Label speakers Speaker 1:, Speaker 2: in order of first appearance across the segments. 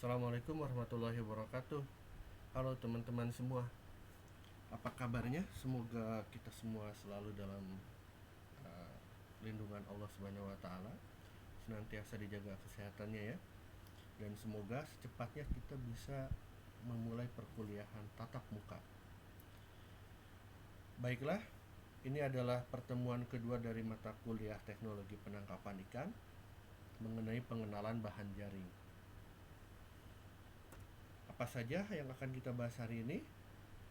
Speaker 1: Assalamualaikum warahmatullahi wabarakatuh. Halo teman-teman semua, apa kabarnya? Semoga kita semua selalu dalam uh, lindungan Allah Subhanahu wa taala, senantiasa dijaga kesehatannya ya. Dan semoga secepatnya kita bisa memulai perkuliahan tatap muka. Baiklah, ini adalah pertemuan kedua dari mata kuliah Teknologi Penangkapan Ikan mengenai pengenalan bahan jaring. Apa saja yang akan kita bahas hari ini?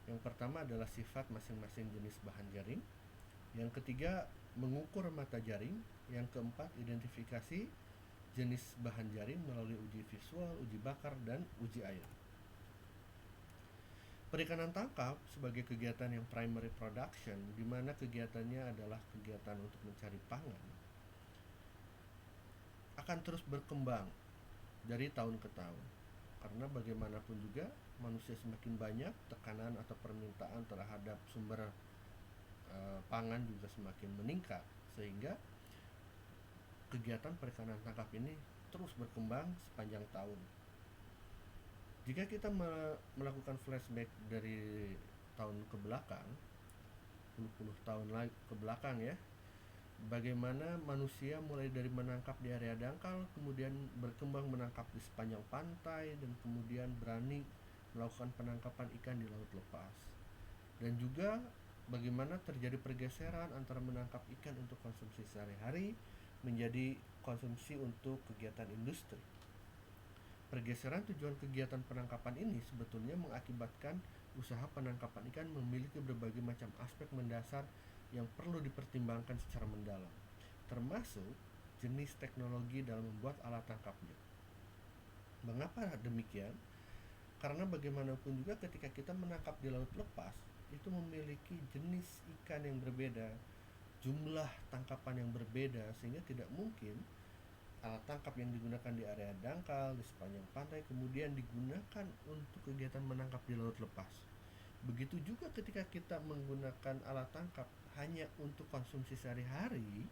Speaker 1: Yang pertama adalah sifat masing-masing jenis bahan jaring. Yang ketiga, mengukur mata jaring. Yang keempat, identifikasi jenis bahan jaring melalui uji visual, uji bakar, dan uji air. Perikanan tangkap sebagai kegiatan yang primary production, di mana kegiatannya adalah kegiatan untuk mencari pangan, akan terus berkembang dari tahun ke tahun. Karena bagaimanapun juga manusia semakin banyak, tekanan atau permintaan terhadap sumber pangan juga semakin meningkat, sehingga kegiatan perikanan tangkap ini terus berkembang sepanjang tahun. Jika kita melakukan flashback dari tahun ke belakang, puluh-puluh tahun lagi ke belakang ya, bagaimana manusia mulai dari menangkap di area dangkal, kemudian berkembang menangkap di sepanjang pantai, dan kemudian berani melakukan penangkapan ikan di laut lepas. Dan juga bagaimana terjadi pergeseran antara menangkap ikan untuk konsumsi sehari-hari menjadi konsumsi untuk kegiatan industri. Pergeseran tujuan kegiatan penangkapan ini sebetulnya mengakibatkan usaha penangkapan ikan memiliki berbagai macam aspek mendasar yang perlu dipertimbangkan secara mendalam, termasuk jenis teknologi dalam membuat alat tangkapnya. Mengapa demikian? Karena bagaimanapun juga ketika kita menangkap di laut lepas, itu memiliki jenis ikan yang berbeda, jumlah tangkapan yang berbeda, sehingga tidak mungkin alat tangkap yang digunakan di area dangkal di sepanjang pantai kemudian digunakan untuk kegiatan menangkap di laut lepas. Begitu juga ketika kita menggunakan alat tangkap hanya untuk konsumsi sehari-hari,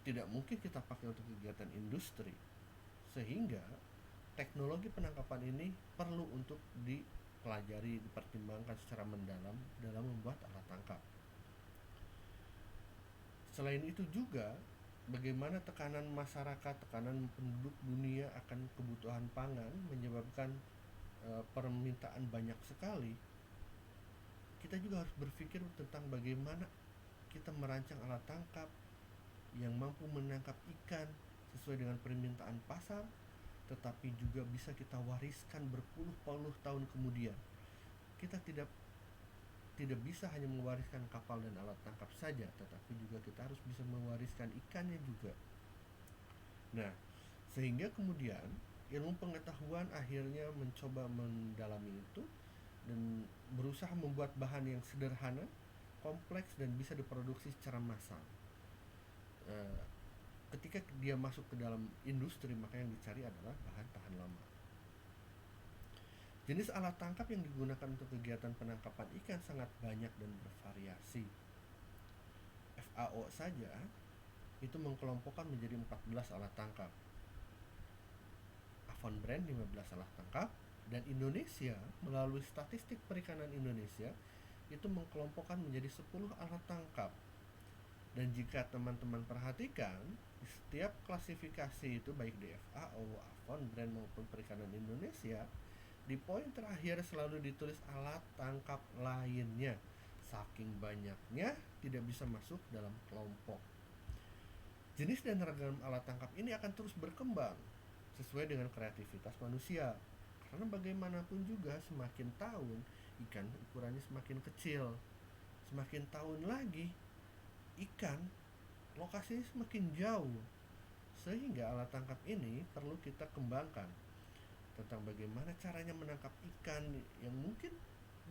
Speaker 1: tidak mungkin kita pakai untuk kegiatan industri. Sehingga teknologi penangkapan ini perlu untuk dipelajari, dipertimbangkan secara mendalam dalam membuat alat tangkap. Selain itu juga bagaimana tekanan masyarakat, tekanan penduduk dunia akan kebutuhan pangan menyebabkan permintaan banyak sekali. Kita juga harus berpikir tentang bagaimana kita merancang alat tangkap yang mampu menangkap ikan sesuai dengan permintaan pasar, tetapi juga bisa kita wariskan berpuluh-puluh tahun kemudian. Kita tidak bisa hanya mewariskan kapal dan alat tangkap saja, tetapi juga kita harus bisa mewariskan ikannya juga. Nah, sehingga kemudian ilmu pengetahuan akhirnya mencoba mendalami itu dan berusaha membuat bahan yang sederhana, kompleks, dan bisa diproduksi secara massal. Ketika dia masuk ke dalam industri, maka yang dicari adalah bahan tahan lama. Jenis alat tangkap yang digunakan untuk kegiatan penangkapan ikan sangat banyak dan bervariasi. FAO saja itu mengkelompokkan menjadi 14 alat tangkap. Avon Brand 15 alat tangkap, dan Indonesia melalui Statistik Perikanan Indonesia itu mengkelompokkan menjadi 10 alat tangkap. Dan jika teman-teman perhatikan, di setiap klasifikasi itu baik di FAO, Avon Brand maupun Perikanan Indonesia, di poin terakhir selalu ditulis alat tangkap lainnya. Saking banyaknya tidak bisa masuk dalam kelompok. Jenis dan ragam alat tangkap ini akan terus berkembang sesuai dengan kreativitas manusia. Karena bagaimanapun juga semakin tahun ikan ukurannya semakin kecil. Semakin tahun lagi ikan lokasinya semakin jauh. Sehingga alat tangkap ini perlu kita kembangkan tentang bagaimana caranya menangkap ikan yang mungkin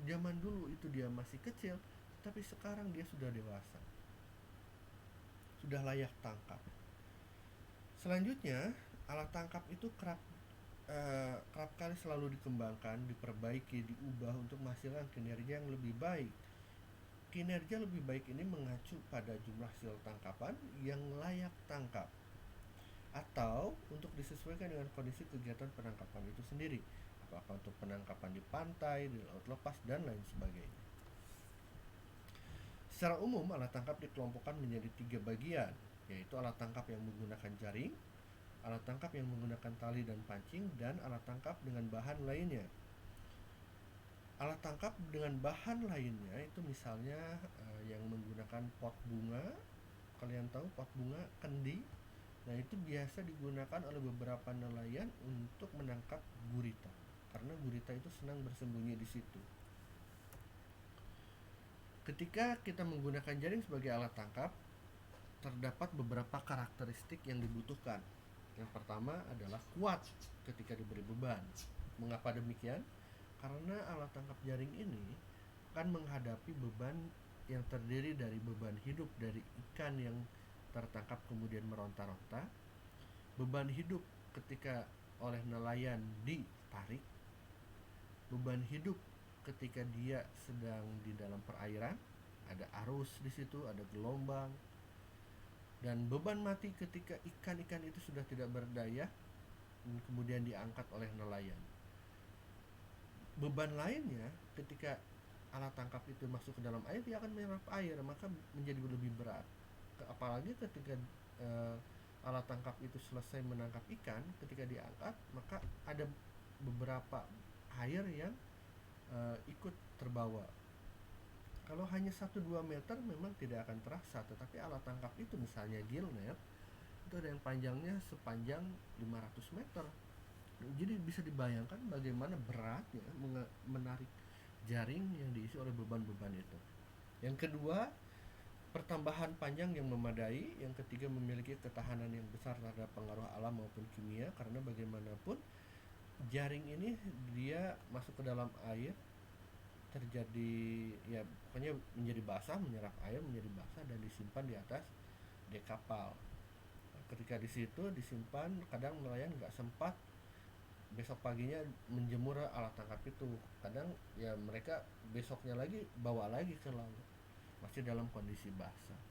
Speaker 1: zaman dulu itu dia masih kecil, tapi sekarang dia sudah dewasa, sudah layak tangkap. Selanjutnya, alat tangkap itu kerap kali selalu dikembangkan, diperbaiki, diubah untuk menghasilkan kinerja yang lebih baik. Kinerja lebih baik ini mengacu pada jumlah sil tangkapan yang layak tangkap. atau untuk disesuaikan dengan kondisi kegiatan penangkapan itu sendiri, apakah untuk penangkapan di pantai, di laut lepas, dan lain sebagainya. Secara umum, alat tangkap dikelompokkan menjadi 3 bagian, yaitu alat tangkap yang menggunakan jaring, alat tangkap yang menggunakan tali dan pancing, dan alat tangkap dengan bahan lainnya. Alat tangkap dengan bahan lainnya itu misalnya yang menggunakan pot bunga. Kalian tahu pot bunga, kendi. Nah, itu biasa digunakan oleh beberapa nelayan untuk menangkap gurita, karena gurita itu senang bersembunyi di situ. Ketika kita menggunakan jaring sebagai alat tangkap, terdapat beberapa karakteristik yang dibutuhkan. Yang pertama adalah kuat ketika diberi beban. Mengapa demikian? Karena alat tangkap jaring ini akan menghadapi beban yang terdiri dari beban hidup dari ikan yang tertangkap kemudian meronta-ronta, beban hidup ketika oleh nelayan ditarik, beban hidup ketika dia sedang di dalam perairan, ada arus di situ, ada gelombang, dan beban mati ketika ikan-ikan itu sudah tidak berdaya dan kemudian diangkat oleh nelayan. Beban lainnya ketika alat tangkap itu masuk ke dalam air, dia akan menyerap air, maka menjadi lebih berat. Apalagi ketika alat tangkap itu selesai menangkap ikan, ketika diangkat, maka ada beberapa air yang ikut terbawa. Kalau hanya 1-2 meter memang tidak akan terasa, tetapi alat tangkap itu misalnya gill net, itu ada yang panjangnya sepanjang 500 meter. Jadi bisa dibayangkan bagaimana beratnya menarik jaring yang diisi oleh beban-beban itu. Yang kedua, pertambahan panjang yang memadai. Yang ketiga, memiliki ketahanan yang besar terhadap pengaruh alam maupun kimia, karena bagaimanapun jaring ini dia masuk ke dalam air, terjadi ya pokoknya menjadi basah, menyerap air menjadi basah dan disimpan di atas dek kapal. Ketika di situ disimpan, kadang nelayan nggak sempat besok paginya menjemur alat tangkap itu. Kadang ya mereka besoknya lagi bawa lagi ke laut, masih dalam kondisi basah.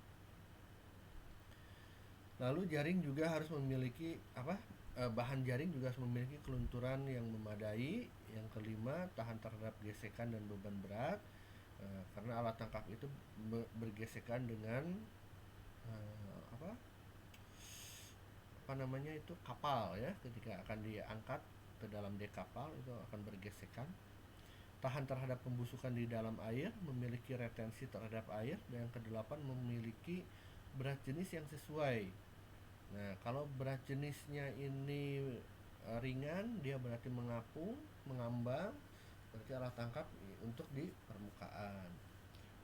Speaker 1: Lalu jaring juga harus memiliki bahan jaring juga harus memiliki kelunturan yang memadai. Yang kelima, tahan terhadap gesekan dan beban berat, karena alat tangkap itu bergesekan dengan kapal ya, ketika akan diangkat ke dalam dek kapal itu akan bergesekan. Tahan terhadap pembusukan di dalam air, memiliki retensi terhadap air, dan yang kedelapan, memiliki berat jenis yang sesuai. Nah, kalau berat jenisnya ini ringan, dia berarti mengapung, mengambang, berarti alat tangkap untuk di permukaan.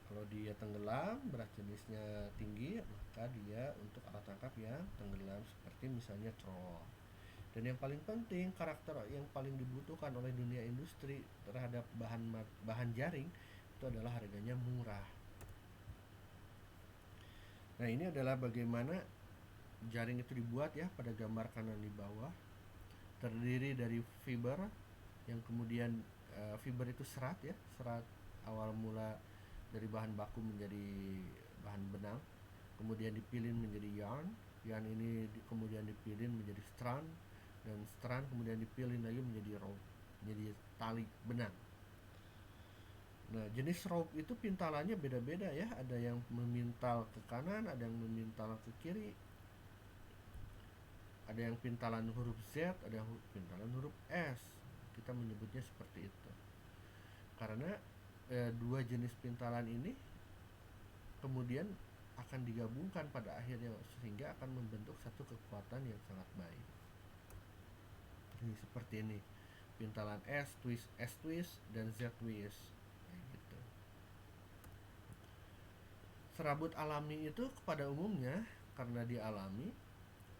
Speaker 1: Kalau dia tenggelam, berat jenisnya tinggi, maka dia untuk alat tangkap yang tenggelam, seperti misalnya troll. Dan yang paling penting, karakter yang paling dibutuhkan oleh dunia industri terhadap bahan jaring itu adalah harganya murah. Nah, ini adalah bagaimana jaring itu dibuat ya, pada gambar kanan di bawah. Terdiri dari fiber, yang kemudian fiber itu serat ya, serat awal mula dari bahan baku menjadi bahan benang, kemudian dipilin menjadi yarn ini kemudian dipilin menjadi strand, dan strand kemudian dipilin lagi menjadi rope, menjadi tali benang. Nah, jenis rope itu pintalannya beda-beda ya, ada yang memintal ke kanan, ada yang memintal ke kiri, ada yang pintalan huruf Z, ada yang pintalan huruf S. Kita menyebutnya seperti itu karena dua jenis pintalan ini kemudian akan digabungkan pada akhirnya, sehingga akan membentuk satu kekuatan yang sangat baik. Ini seperti ini, pintalan S twist dan Z twist gitu. Serabut alami itu pada umumnya karena dia alami,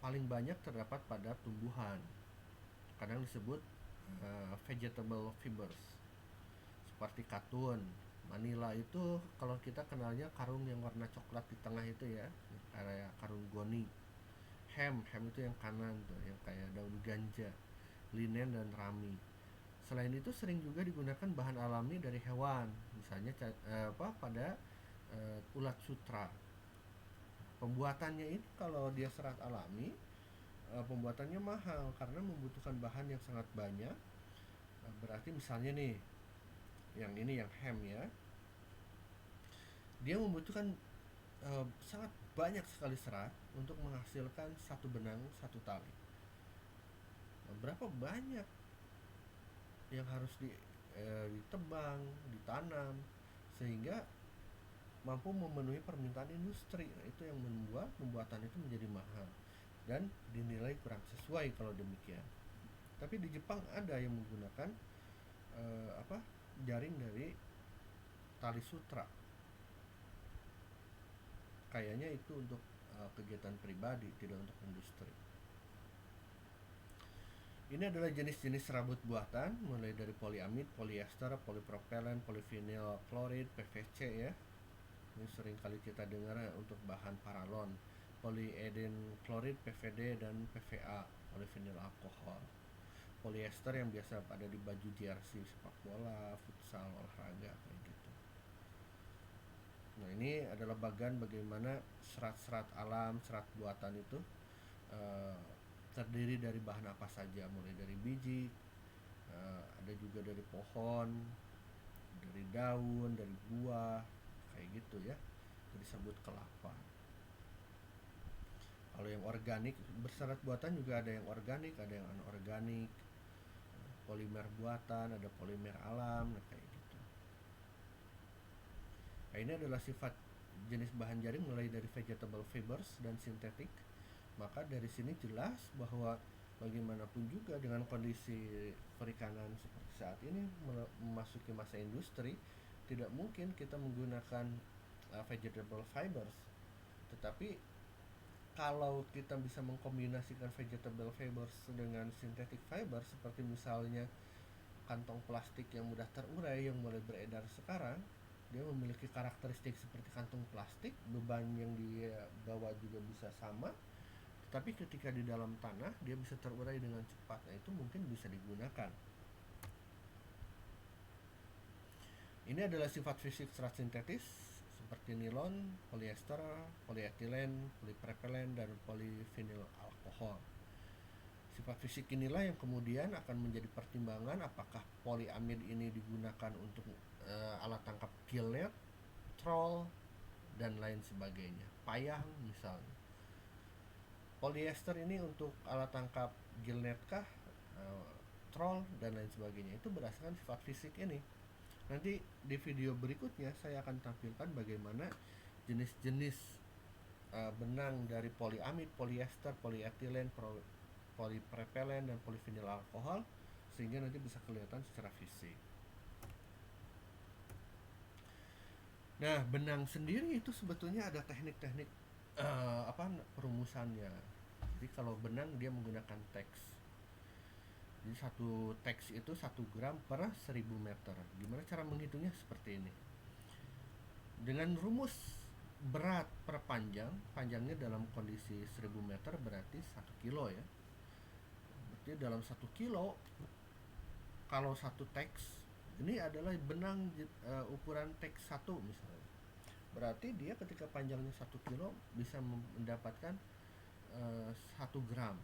Speaker 1: paling banyak terdapat pada tumbuhan, kadang disebut vegetable fibers, seperti katun. Manila itu kalau kita kenalnya karung yang warna coklat di tengah itu ya, kayak karung goni. Hem itu yang kanan tuh, yang kayak daun ganja. Linen dan rami. Selain itu sering juga digunakan bahan alami dari hewan, misalnya pada ulat sutra. Pembuatannya ini kalau dia serat alami, pembuatannya mahal karena membutuhkan bahan yang sangat banyak. Berarti misalnya nih, yang ini yang hem ya, dia membutuhkan sangat banyak sekali serat untuk menghasilkan satu benang satu tali. Berapa banyak yang harus ditebang, ditanam, sehingga mampu memenuhi permintaan industri. Nah, itu yang membuat pembuatan itu menjadi mahal dan dinilai kurang sesuai kalau demikian. Tapi di Jepang ada yang menggunakan jaring dari tali sutra. Kayaknya itu untuk kegiatan pribadi, tidak untuk industri. Ini adalah jenis-jenis serabut buatan, mulai dari poliamid, polyester, polypropylen, polyvinyl klorid, PVC ya. Ini sering kali kita dengar untuk bahan paralon, polyethylene klorid, PVD, dan PVA, polyvinyl alkohol. Polyester yang biasa ada di baju jersey sepak bola, futsal, olahraga kayak gitu. Nah, ini adalah bagian bagaimana serat-serat alam, serat buatan itu terdiri dari bahan apa saja, mulai dari biji, ada juga dari pohon, dari daun, dari buah, kayak gitu ya. Jadi disebut kelapa. Kalau yang organik, berserat buatan juga ada yang organik, ada yang anorganik. Polimer buatan, ada polimer alam, nah kayak gitu. Nah, ini adalah sifat jenis bahan jaring mulai dari vegetable fibers dan sintetik. Maka dari sini jelas bahwa bagaimanapun juga dengan kondisi perikanan seperti saat ini memasuki masa industri, tidak mungkin kita menggunakan vegetable fibers. Tetapi kalau kita bisa mengkombinasikan vegetable fibers dengan synthetic fiber, seperti misalnya kantong plastik yang mudah terurai yang mulai beredar sekarang, dia memiliki karakteristik seperti kantong plastik, beban yang dia bawa juga bisa sama, tapi ketika di dalam tanah dia bisa terurai dengan cepat. Nah, itu mungkin bisa digunakan. Ini adalah sifat fisik serat sintetis seperti nilon, polyester, polyetilen, polypropylen, dan polyvinyl alkohol. Sifat fisik inilah yang kemudian akan menjadi pertimbangan apakah polyamid ini digunakan untuk alat tangkap gillnet, troll, dan lain sebagainya. Payang misalnya. Polyester ini untuk alat tangkap gillnet kah, troll, dan lain sebagainya. Itu berdasarkan sifat fisik ini. Nanti di video berikutnya saya akan tampilkan bagaimana jenis-jenis benang dari polyamid, polyester, polyetilen, polypropylen, dan polyvinyl alkohol, sehingga nanti bisa kelihatan secara fisik. Nah, benang sendiri itu sebetulnya ada teknik-teknik perumusannya. Jadi kalau benang dia menggunakan teks. Jadi satu teks itu 1 gram per 1000 meter. Gimana cara menghitungnya? Seperti ini. Dengan rumus berat per panjang, panjangnya dalam kondisi 1000 meter berarti 1 kilo ya. Berarti dalam 1 kilo, kalau satu teks, ini adalah benang ukuran teks 1 misalnya. Berarti dia ketika panjangnya 1 kilo bisa mendapatkan 1 gram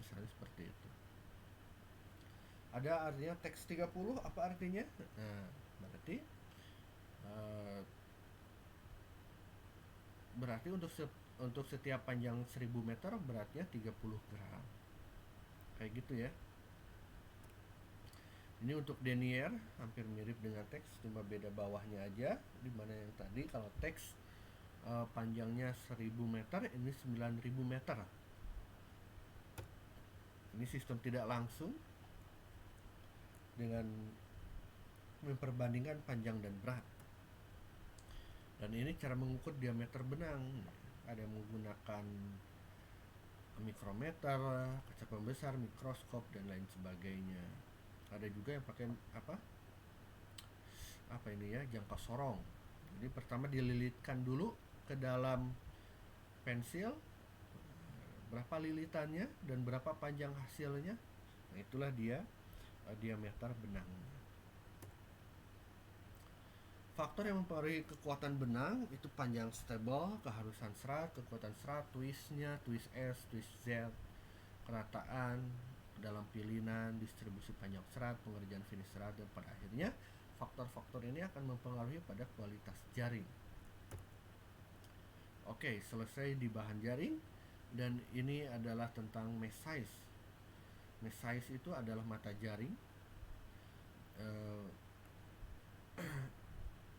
Speaker 1: misalnya seperti itu. Ada artinya teks 30, apa artinya? Nah, berarti untuk setiap panjang 1000 meter beratnya 30 gram. Kayak gitu ya. Ini untuk denier hampir mirip dengan teks, cuma beda bawahnya aja. Dimana yang tadi kalau teks panjangnya 1000 meter, ini 9000 meter. Ini sistem tidak langsung dengan memperbandingkan panjang dan berat. Dan ini cara mengukur diameter benang. Ada yang menggunakan mikrometer, kaca pembesar, mikroskop, dan lain sebagainya. Ada juga yang pakai apa ini ya, jangka sorong. Jadi pertama dililitkan dulu ke dalam pensil, berapa lilitannya dan berapa panjang hasilnya. Nah, itulah dia diameter benangnya. Faktor yang mempengaruhi kekuatan benang itu panjang stable, keharusan serat, kekuatan serat, twistnya, twist S, twist Z. kerataan dalam pilihan, distribusi panjang serat, pengerjaan finish serat, dan pada akhirnya faktor-faktor ini akan mempengaruhi pada kualitas jaring. Oke, selesai di bahan jaring, dan ini adalah tentang mesh size. Mesh size itu adalah mata jaring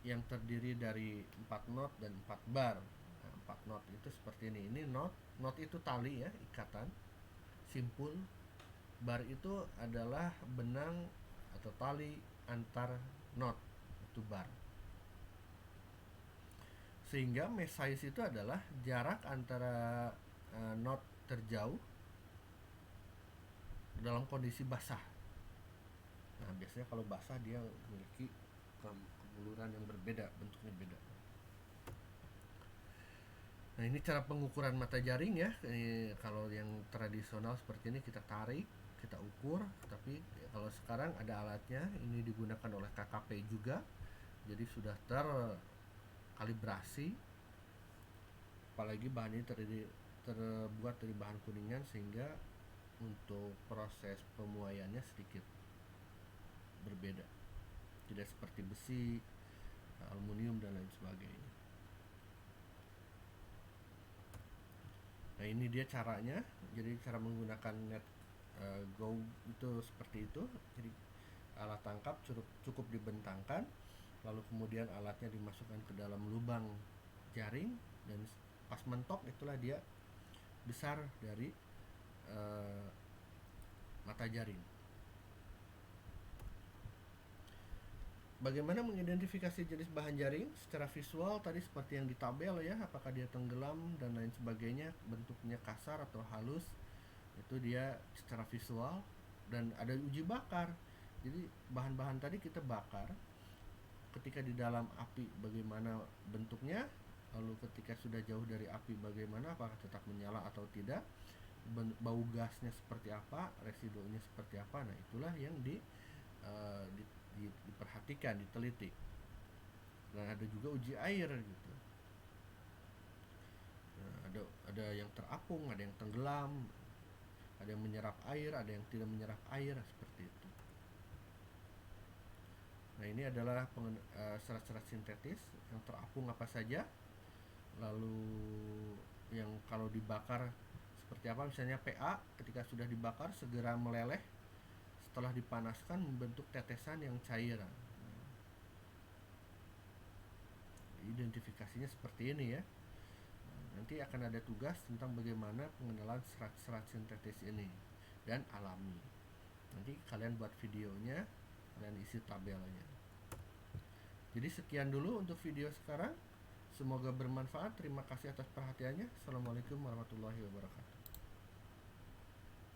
Speaker 1: yang terdiri dari 4 knot dan 4 bar. Nah, 4 knot itu seperti ini. Ini knot itu tali ya, ikatan simpul. Bar itu adalah benang atau tali antar knot, itu bar. Sehingga mesh size itu adalah jarak antara knot terjauh dalam kondisi basah. Nah, biasanya kalau basah dia memiliki kemuluran yang berbeda, bentuknya beda. Nah, ini cara pengukuran mata jaring ya. Ini kalau yang tradisional seperti ini kita tarik, kita ukur, tapi kalau sekarang ada alatnya, ini digunakan oleh KKP juga, jadi sudah terkalibrasi, apalagi bahan ini terbuat dari bahan kuningan, sehingga untuk proses pemuaiannya sedikit berbeda, tidak seperti besi, aluminium, dan lain sebagainya. Nah, ini dia caranya. Jadi cara menggunakan net go itu seperti itu. Jadi alat tangkap cukup dibentangkan, lalu kemudian alatnya dimasukkan ke dalam lubang jaring, dan pas mentok itulah dia besar dari mata jaring. Bagaimana mengidentifikasi jenis bahan jaring secara visual? Tadi seperti yang di tabel ya, apakah dia tenggelam dan lain sebagainya, bentuknya kasar atau halus, itu dia secara visual. Dan ada uji bakar. Jadi bahan-bahan tadi kita bakar, ketika di dalam api bagaimana bentuknya, lalu ketika sudah jauh dari api bagaimana, apakah tetap menyala atau tidak, bau gasnya seperti apa, residunya seperti apa. Nah, itulah yang diperhatikan, diteliti. Nah, ada juga uji air gitu. Nah, ada yang terapung, ada yang tenggelam, ada yang menyerap air, ada yang tidak menyerap air, seperti itu. Nah, ini adalah serat-serat sintetis yang terapung apa saja, lalu yang kalau dibakar seperti apa. Misalnya PA, ketika sudah dibakar segera meleleh, setelah dipanaskan membentuk tetesan yang cair. Identifikasinya seperti ini ya. Nanti akan ada tugas tentang bagaimana pengenalan serat-serat sintetis ini dan alami. Nanti kalian buat videonya, kalian isi tabelnya. Jadi sekian dulu untuk video sekarang. Semoga bermanfaat. Terima kasih atas perhatiannya. Assalamualaikum warahmatullahi wabarakatuh.